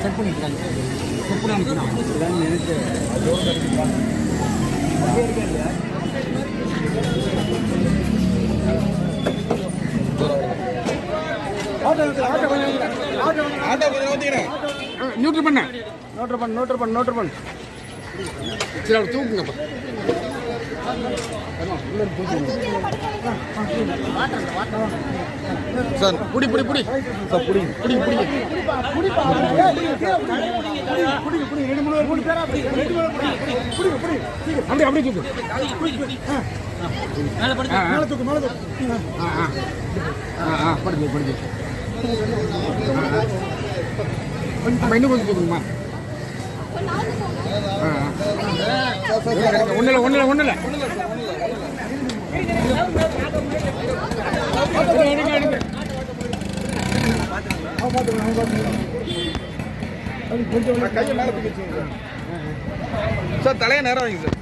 Check பண்ணிருக்காங்க. நியூட்ரு பண்ண Notre பண்ண சரி அவர் தூக்குங்கப்பா. சார் புடி சார் புடி அப்படியே தூக்கு. படுது இன்னும் கொஞ்சம் தூக்குங்கம்மா. ஒன்றும் இல்லை சார் தலையை நேரம் வைங்க சார்.